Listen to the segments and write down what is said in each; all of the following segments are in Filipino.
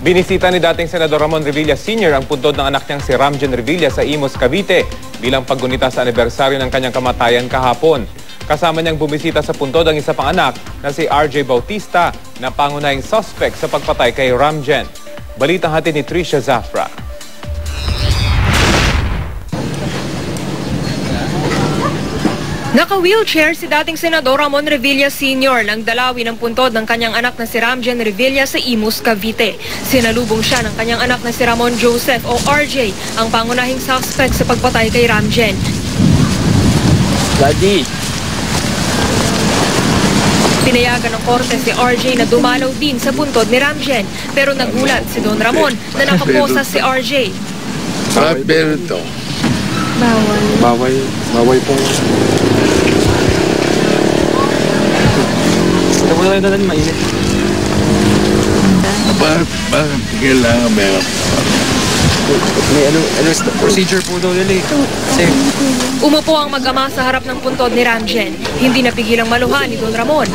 Binisita ni dating Senador Ramon Revilla Sr. ang puntod ng anak niyang si Ramjen Revilla sa Imus, Cavite bilang paggunita sa anibersaryo ng kanyang kamatayan kahapon. Kasama niyang bumisita sa puntod ang isa pang anak na si RJ Bautista na pangunahing suspect sa pagpatay kay Ramjen. Balitang hatid ni Trisha Zafra. Naka-wheelchair si dating Senador Ramon Revilla Sr. nang dalawin ang puntod ng kanyang anak na si Ramjen Revilla sa Imus, Cavite. Sinalubong siya ng kanyang anak na si Ramon Joseph o RJ, ang pangunahing suspect sa pagpatay kay Ramjen. Daddy! Pinayagan ng korte si RJ na dumalaw din sa puntod ni Ramjen, pero nagulat si Don Ramon na nakaposas si RJ. Alberto. Bawal po. Ito po na lang mainit. Bakit kailangan May procedure po daw nila eh. Kasi Umupo ang mag-ama sa harap ng puntod ni Ramjen. Hindi napigilang maluha ni Don Ramon.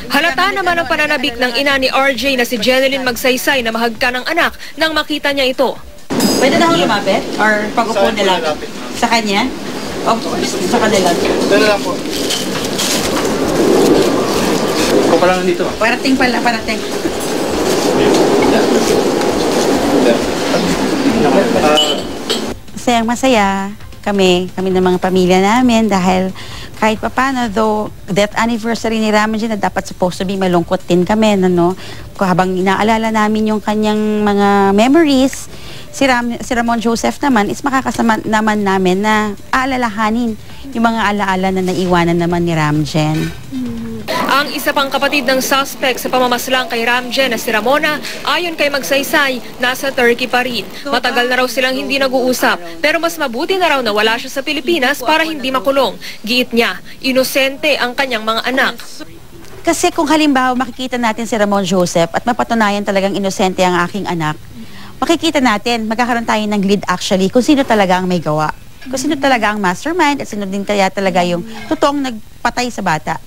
Halata naman ang pananabik ng ina ni RJ na si Jeneline Magsaysay na mahagka ng anak nang makita niya ito. Pwede na akong lumapit? Or pag-upo na lang? Sa kanya? O sa kanila? Doon lang po. ko pa lang dito. Parating pala, parating. Masayang-masaya kami ng mga pamilya namin dahil kahit pa paano, though death anniversary ni Ramjen na dapat supposed to be malungkot din kami, no? Habang inaalala namin yung kanyang mga memories, si Ramon Joseph naman is makakasama naman namin na aalalahanin yung mga alaala na naiwanan naman ni Ramjen. Ang isa pang kapatid ng suspect sa pamamaslang kay Ramjen na si Ramona, ayon kay Magsaysay, nasa Turkey pa rin. Matagal na raw silang hindi nag-uusap, pero mas mabuti na raw na wala siya sa Pilipinas para hindi makulong. Giit niya, inosente ang kanyang mga anak. Kasi kung halimbawa makikita natin si Ramon Joseph at mapatunayan talagang inosente ang aking anak, makikita natin, magkakaroon tayo ng lead actually kung sino talaga ang may gawa. Kung sino talaga ang mastermind at sino din talaga yung totoong nagpatay sa bata.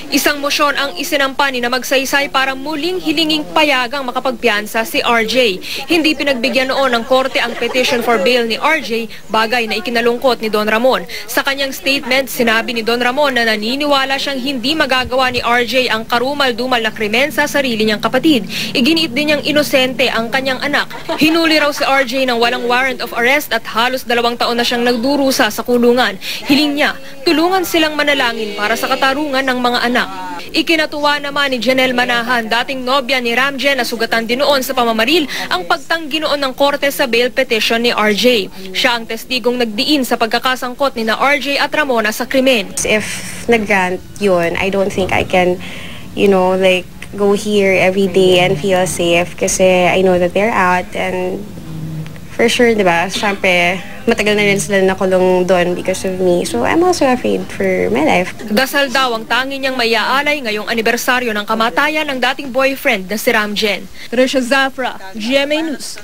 Isang mosyon ang isinampa ni na Magsaysay para muling hilinging payagang makapagpiyansa si RJ. Hindi pinagbigyan noon ng korte ang petition for bail ni RJ, bagay na ikinalungkot ni Don Ramon. Sa kanyang statement, sinabi ni Don Ramon na naniniwala siyang hindi magagawa ni RJ ang karumal-dumal na krimen sa sarili niyang kapatid. Iginiit din niyang inosente ang kanyang anak. Hinuli raw si RJ ng walang warrant of arrest at halos 2 taon na siyang nagdurusa sa kulungan. Hiling niya, tulungan silang manalangin para sa katarungan ng mga anak. Ikinatuwa naman ni Janelle Manahan, dating nobya ni Ramjen na sugatan din noon sa pamamaril, ang pagtanggi noon ng korte sa bail petition ni RJ. Siya ang testigong nagdiin sa pagkakasangkot ni na RJ at Ramona sa krimen. If nag-grant yun, I don't think I can, go here every day and feel safe kasi I know that they're out and for sure, diba, syempre, matagal na rin sila nakulong doon because of me. So, I'm also afraid for my life. Dasal daw ang tangi niyang maiaalay ngayong anibersaryo ng kamatayan ng dating boyfriend na si Ramjen. Trisha Zafra, GMA News.